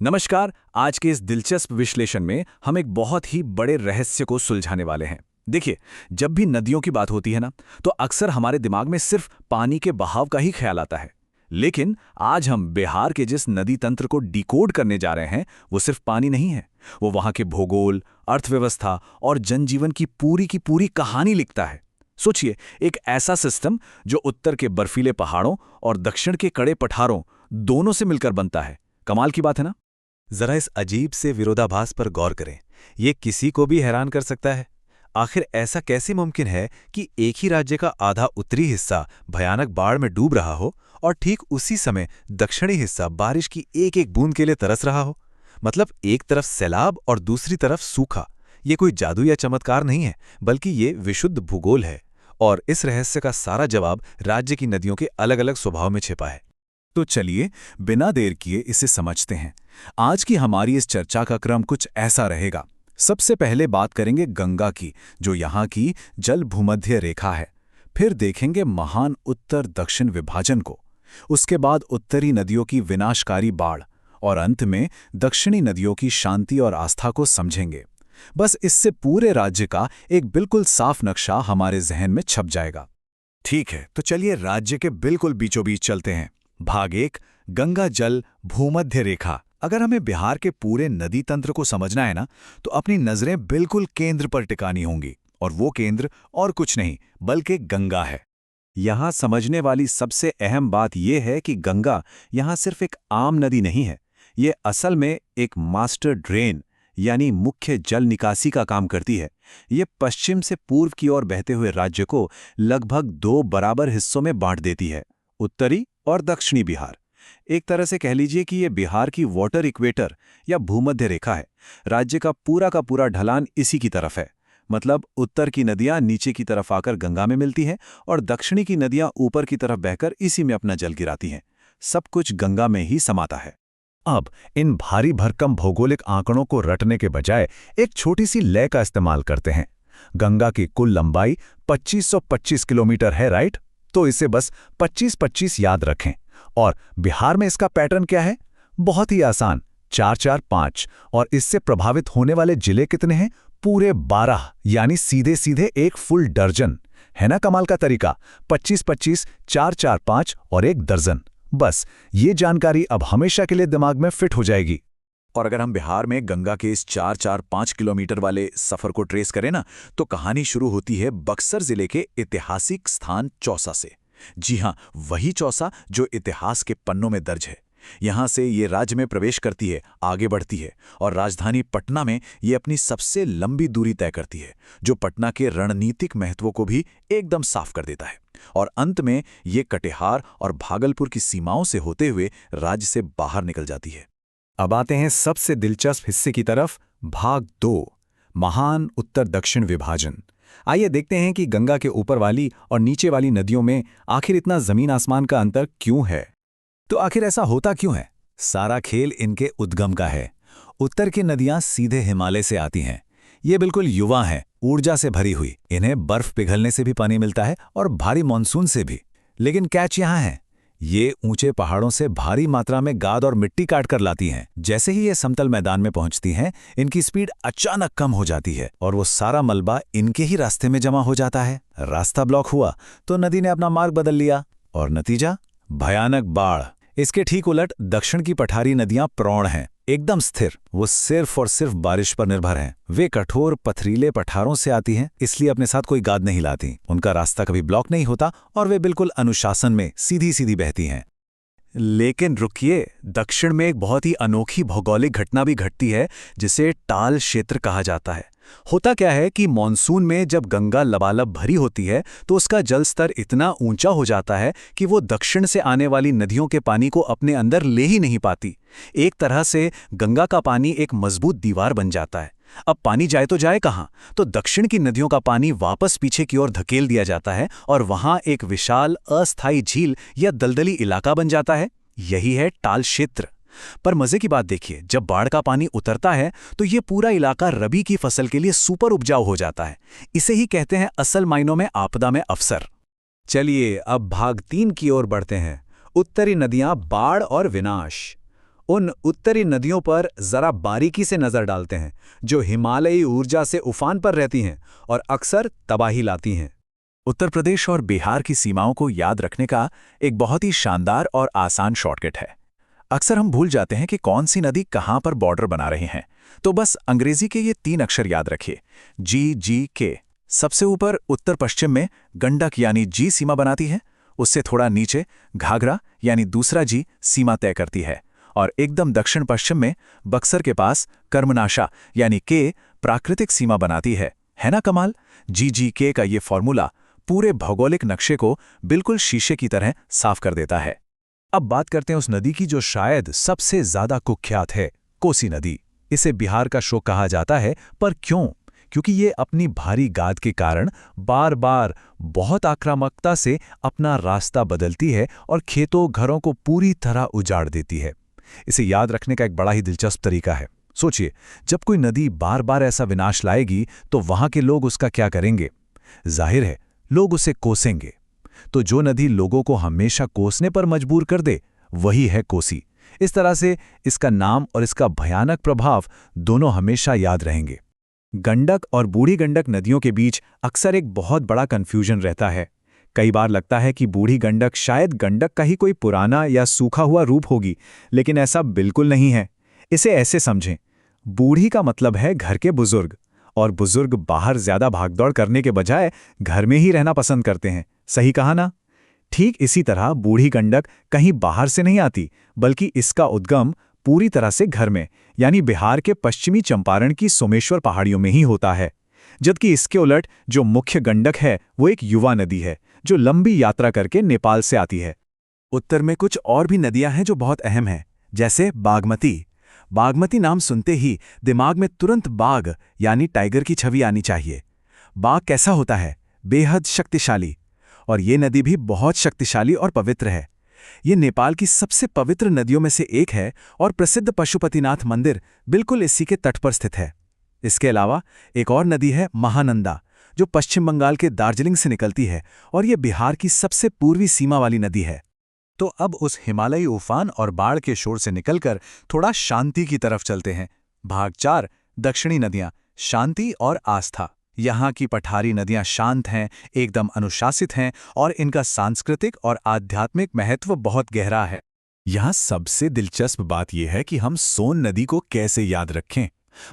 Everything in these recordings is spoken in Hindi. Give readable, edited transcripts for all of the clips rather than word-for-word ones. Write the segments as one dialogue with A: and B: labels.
A: नमस्कार। आज के इस दिलचस्प विश्लेषण में हम एक बहुत ही बड़े रहस्य को सुलझाने वाले हैं। देखिए, जब भी नदियों की बात होती है ना, तो अक्सर हमारे दिमाग में सिर्फ पानी के बहाव का ही ख्याल आता है। लेकिन आज हम बिहार के जिस नदी तंत्र को डिकोड करने जा रहे हैं, वो सिर्फ पानी नहीं है। वो वहाँ के भूगोल, अर्थव्यवस्था और जनजीवन की पूरी कहानी लिखता है। सोचिए, एक ऐसा सिस्टम जो उत्तर के बर्फीले पहाड़ों और दक्षिण के कड़े पठारों दोनों से मिलकर बनता है। कमाल की बात है ना?
B: जरा इस अजीब से विरोधाभास पर गौर करें। ये किसी को भी हैरान कर सकता है। आखिर ऐसा कैसे मुमकिन है कि एक ही राज्य का आधा उत्तरी हिस्सा भयानक बाढ़ में डूब रहा हो और ठीक उसी समय दक्षिणी हिस्सा बारिश की एक एक बूंद के लिए तरस रहा हो? मतलब एक तरफ सैलाब और दूसरी तरफ सूखा। ये कोई जादू या चमत्कार नहीं है, बल्कि ये विशुद्ध भूगोल है। और इस रहस्य का सारा जवाब राज्य की नदियों के अलग अलग स्वभाव में छिपा है।
A: तो चलिए, बिना देर किए इसे समझते हैं। आज की हमारी इस चर्चा का क्रम कुछ ऐसा रहेगा। सबसे पहले बात करेंगे गंगा की, जो यहाँ की जल भूमध्य रेखा है। फिर देखेंगे महान उत्तर दक्षिण विभाजन को। उसके बाद उत्तरी नदियों की विनाशकारी बाढ़, और अंत में दक्षिणी नदियों की शांति और आस्था को समझेंगे। बस इससे पूरे राज्य का एक बिल्कुल साफ नक्शा हमारे जहन में छप जाएगा। ठीक है, तो चलिए राज्य के बिल्कुल बीचों बीच चलते हैं। भाग 1, गंगा जल भूमध्य रेखा। अगर हमें बिहार के पूरे नदी तंत्र को समझना है ना, तो अपनी नजरें बिल्कुल केंद्र पर टिकानी होंगी। और वो केंद्र और कुछ नहीं बल्कि गंगा है। यहाँ समझने वाली सबसे अहम बात यह है कि गंगा यहाँ सिर्फ एक आम नदी नहीं है। ये असल में एक मास्टर ड्रेन यानी मुख्य जल निकासी का काम करती है। ये पश्चिम से पूर्व की ओर बहते हुए राज्य को लगभग 2 बराबर हिस्सों में बांट देती है, उत्तरी और दक्षिणी बिहार। एक तरह से कह लीजिए कि ये बिहार की वाटर इक्वेटर या भूमध्य रेखा है। राज्य का पूरा ढलान इसी की तरफ है। मतलब उत्तर की नदियां नीचे की तरफ आकर गंगा में मिलती हैं और दक्षिणी की नदियां ऊपर की तरफ बहकर इसी में अपना जल गिराती हैं। सब कुछ गंगा में ही समाता है।
B: अब इन भारी भरकम भौगोलिक आंकड़ों को रटने के बजाय एक छोटी सी लय का इस्तेमाल करते हैं। गंगा की कुल लंबाई 2525 किलोमीटर है, राइट? तो इसे बस 25-25 याद रखें। और बिहार में इसका पैटर्न क्या है? बहुत ही आसान, 4-4-5। और इससे प्रभावित होने वाले जिले कितने हैं? पूरे 12, यानी सीधे सीधे एक फुल दर्जन। है ना कमाल का तरीका? 25-25, 4-4-5 और एक दर्जन। बस ये जानकारी अब हमेशा के लिए दिमाग में फिट हो जाएगी।
A: और अगर हम बिहार में गंगा के इस 4-4-5 किलोमीटर वाले सफर को ट्रेस करें ना, तो कहानी शुरू होती है बक्सर जिले के ऐतिहासिक स्थान चौसा से। जी हां, वही चौसा जो इतिहास के पन्नों में दर्ज है। यहां से ये राज्य में प्रवेश करती है, आगे बढ़ती है और राजधानी पटना में ये अपनी सबसे लंबी दूरी तय करती है, जो पटना के रणनीतिक महत्व को भी एकदम साफ कर देता है। और अंत में ये कटिहार और भागलपुर की सीमाओं से होते हुए राज्य से बाहर निकल जाती है।
B: अब आते हैं सबसे दिलचस्प हिस्से की तरफ, भाग 2, महान उत्तर दक्षिण विभाजन। आइए देखते हैं कि गंगा के ऊपर वाली और नीचे वाली नदियों में आखिर इतना जमीन आसमान का अंतर क्यों है। तो आखिर ऐसा होता क्यों है? सारा खेल इनके उद्गम का है। उत्तर की नदियां सीधे हिमालय से आती हैं। ये बिल्कुल युवा हैं, ऊर्जा से भरी हुई। इन्हें बर्फ पिघलने से भी पानी मिलता है और भारी मानसून से भी। लेकिन कैच यहाँ है, ये ऊंचे पहाड़ों से भारी मात्रा में गाद और मिट्टी काट कर लाती हैं। जैसे ही ये समतल मैदान में पहुंचती हैं, इनकी स्पीड अचानक कम हो जाती है और वो सारा मलबा इनके ही रास्ते में जमा हो जाता है। रास्ता ब्लॉक हुआ तो नदी ने अपना मार्ग बदल लिया और नतीजा भयानक बाढ़। इसके ठीक उलट दक्षिण की पठारी नदियां प्रौढ़ हैं, एकदम स्थिर। वो सिर्फ और सिर्फ बारिश पर निर्भर हैं। वे कठोर पथरीले पठारों से आती हैं, इसलिए अपने साथ कोई गाद नहीं लाती। उनका रास्ता कभी ब्लॉक नहीं होता और वे बिल्कुल अनुशासन में सीधी सीधी बहती हैं।
A: लेकिन रुकिए, दक्षिण में एक बहुत ही अनोखी भौगोलिक घटना भी घटती है, जिसे टाल क्षेत्र कहा जाता है। होता क्या है कि मॉनसून में जब गंगा लबालब भरी होती है, तो उसका जल स्तर इतना ऊंचा हो जाता है कि वो दक्षिण से आने वाली नदियों के पानी को अपने अंदर ले ही नहीं पाती। एक तरह से गंगा का पानी एक मजबूत दीवार बन जाता है। अब पानी जाए तो जाए कहाँ? तो दक्षिण की नदियों का पानी वापस पीछे की ओर धकेल दिया जाता है और वहां एक विशाल अस्थायी झील या दलदली इलाका बन जाता है। यही है टाल क्षेत्र। पर मजे की बात देखिए, जब बाढ़ का पानी उतरता है तो ये पूरा इलाका रबी की फसल के लिए सुपर उपजाऊ हो जाता है। इसे ही कहते हैं असल मायनों में आपदा में अवसर।
B: चलिए अब भाग 3 की ओर बढ़ते हैं, उत्तरी नदियां, बाढ़ और विनाश। उन उत्तरी नदियों पर जरा बारीकी से नजर डालते हैं, जो हिमालयी ऊर्जा से उफान पर रहती हैं और अक्सर तबाही लाती हैं।
A: उत्तर प्रदेश और बिहार की सीमाओं को याद रखने का एक बहुत ही शानदार और आसान शॉर्टकट है। अक्सर हम भूल जाते हैं कि कौन सी नदी कहाँ पर बॉर्डर बना रही हैं, तो बस अंग्रेजी के ये 3 अक्षर याद रखिए, GGK। सबसे ऊपर उत्तर पश्चिम में गंडक यानी जी सीमा बनाती है, उससे थोड़ा नीचे घाघरा यानी दूसरा जी सीमा तय करती है, और एकदम दक्षिण पश्चिम में बक्सर के पास कर्मनाशा यानी के प्राकृतिक सीमा बनाती है ना कमाल। GGK का ये फॉर्मूला पूरे भौगोलिक नक्शे को बिल्कुल शीशे की तरह साफ कर देता है। अब बात करते हैं उस नदी की जो शायद सबसे ज्यादा कुख्यात है, कोसी नदी। इसे बिहार का शोक कहा जाता है, पर क्यों? क्योंकि ये अपनी भारी गाद के कारण बार बार बहुत आक्रामकता से अपना रास्ता बदलती है और खेतों घरों को पूरी तरह उजाड़ देती है। इसे याद रखने का एक बड़ा ही दिलचस्प तरीका है। सोचिए, जब कोई नदी बार बार ऐसा विनाश लाएगी तो वहां के लोग उसका क्या करेंगे? जाहिर है, लोग उसे कोसेंगे। तो जो नदी लोगों को हमेशा कोसने पर मजबूर कर दे, वही है कोसी। इस तरह से इसका नाम और इसका भयानक प्रभाव दोनों हमेशा याद रहेंगे। गंडक और बूढ़ी गंडक नदियों के बीच अक्सर एक बहुत बड़ा कन्फ्यूजन रहता है। कई बार लगता है कि बूढ़ी गंडक शायद गंडक का ही कोई पुराना या सूखा हुआ रूप होगी, लेकिन ऐसा बिल्कुल नहीं है। इसे ऐसे समझें, बूढ़ी का मतलब है घर के बुजुर्ग, और बुजुर्ग बाहर ज्यादा भागदौड़ करने के बजाय घर में ही रहना पसंद करते हैं। सही कहा ना? ठीक इसी तरह बूढ़ी गंडक कहीं बाहर से नहीं आती, बल्कि इसका उद्गम पूरी तरह से घर में, यानी बिहार के पश्चिमी चंपारण की सोमेश्वर पहाड़ियों में ही होता है। जबकि इसके उलट जो मुख्य गंडक है वो एक युवा नदी है, जो लंबी यात्रा करके नेपाल से आती है। उत्तर में कुछ और भी नदियां हैं जो बहुत अहम हैं, जैसे बागमती। बागमती नाम सुनते ही दिमाग में तुरंत बाघ यानी टाइगर की छवि आनी चाहिए। बाघ कैसा होता है? बेहद शक्तिशाली। और ये नदी भी बहुत शक्तिशाली और पवित्र है। ये नेपाल की सबसे पवित्र नदियों में से एक है और प्रसिद्ध पशुपतिनाथ मंदिर बिल्कुल इसी के तट पर स्थित है। इसके अलावा एक और नदी है महानंदा, जो पश्चिम बंगाल के दार्जिलिंग से निकलती है और ये बिहार की सबसे पूर्वी सीमा वाली नदी है। तो अब उस हिमालयी उफान और बाढ़ के शोर से निकलकर थोड़ा शांति की तरफ चलते हैं। भाग 4, दक्षिणी नदियां, शांति और आस्था। यहाँ की पठारी नदियां शांत हैं, एकदम अनुशासित हैं और इनका सांस्कृतिक और आध्यात्मिक महत्व बहुत गहरा है। यहाँ सबसे दिलचस्प बात यह है कि हम सोन नदी को कैसे याद रखें।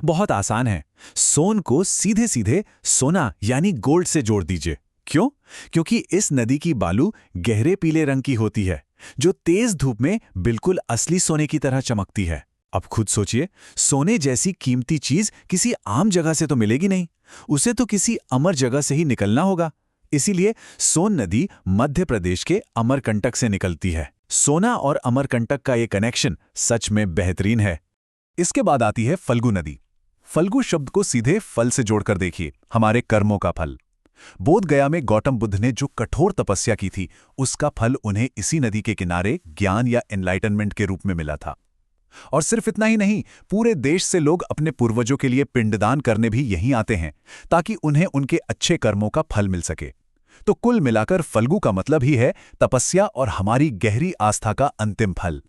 A: बहुत आसान है। सोन को सीधे सीधे सोना यानी गोल्ड से जोड़ दीजिए। क्यों? क्योंकि इस नदी की बालू गहरे पीले रंग की होती है, जो तेज धूप में बिल्कुल असली सोने की तरह चमकती है। अब खुद सोचिए, सोने जैसी कीमती चीज किसी आम जगह से तो मिलेगी नहीं, उसे तो किसी अमर जगह से ही निकलना होगा। इसीलिए सोन नदी मध्य प्रदेश के अमरकंटक से निकलती है। सोना और अमरकंटक का ये कनेक्शन सच में बेहतरीन है। इसके बाद आती है फल्गु नदी। फल्गु शब्द को सीधे फल से जोड़कर देखिए, हमारे कर्मों का फल। बोध गया में गौतम बुद्ध ने जो कठोर तपस्या की थी, उसका फल उन्हें इसी नदी के किनारे ज्ञान या एनलाइटनमेंट के रूप में मिला था। और सिर्फ इतना ही नहीं, पूरे देश से लोग अपने पूर्वजों के लिए पिंडदान करने भी यहीं आते हैं, ताकि उन्हें उनके अच्छे कर्मों का फल मिल सके। तो कुल मिलाकर फल्गु का मतलब ही है तपस्या और हमारी गहरी आस्था का अंतिम फल।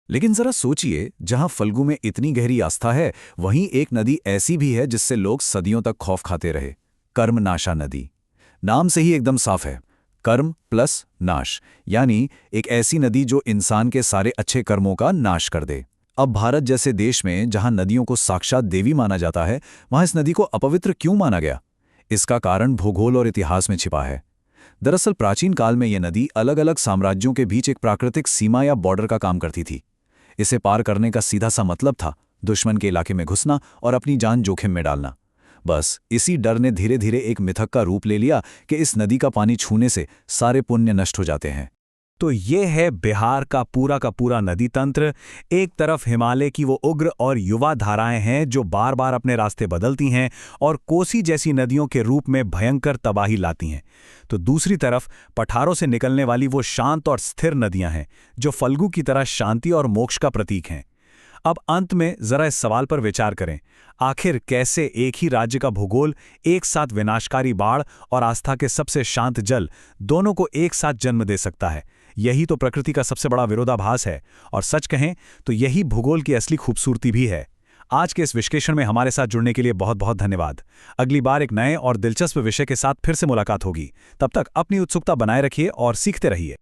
A: लेकिन जरा सोचिए, जहां फल्गु में इतनी गहरी आस्था है, वहीं एक नदी ऐसी भी है जिससे लोग सदियों तक खौफ खाते रहे, कर्मनाशा नदी। नाम से ही एकदम साफ है, कर्म प्लस नाश, यानी एक ऐसी नदी जो इंसान के सारे अच्छे कर्मों का नाश कर दे। अब भारत जैसे देश में जहां नदियों को साक्षात देवी माना जाता है, वहां इस नदी को अपवित्र क्यों माना गया? इसका कारण भूगोल और इतिहास में छिपा है। दरअसल प्राचीन काल में यह नदी अलग अलग साम्राज्यों के बीच एक प्राकृतिक सीमा या बॉर्डर का काम करती थी। इसे पार करने का सीधा सा मतलब था दुश्मन के इलाके में घुसना और अपनी जान जोखिम में डालना। बस इसी डर ने धीरे धीरे एक मिथक का रूप ले लिया कि इस नदी का पानी छूने से सारे पुण्य नष्ट हो जाते हैं। तो ये है बिहार का पूरा नदी तंत्र। एक तरफ हिमालय की वो उग्र और युवा धाराएं हैं जो बार बार अपने रास्ते बदलती हैं और कोसी जैसी नदियों के रूप में भयंकर तबाही लाती हैं। तो दूसरी तरफ पठारों से निकलने वाली वो शांत और स्थिर नदियां हैं जो फल्गु की तरह शांति और मोक्ष का प्रतीक हैं। अब अंत में जरा इस सवाल पर विचार करें, आखिर कैसे एक ही राज्य का भूगोल, एक साथ विनाशकारी बाढ़ और आस्था के सबसे शांत जल दोनों को एक साथ जन्म दे सकता है?
B: यही तो प्रकृति का सबसे बड़ा विरोधाभास है, और सच कहें तो यही भूगोल की असली खूबसूरती भी है। आज के इस विश्लेषण में हमारे साथ जुड़ने के लिए बहुत बहुत धन्यवाद। अगली बार एक नए और दिलचस्प विषय के साथ फिर से मुलाकात होगी। तब तक अपनी उत्सुकता बनाए रखिए और सीखते रहिए।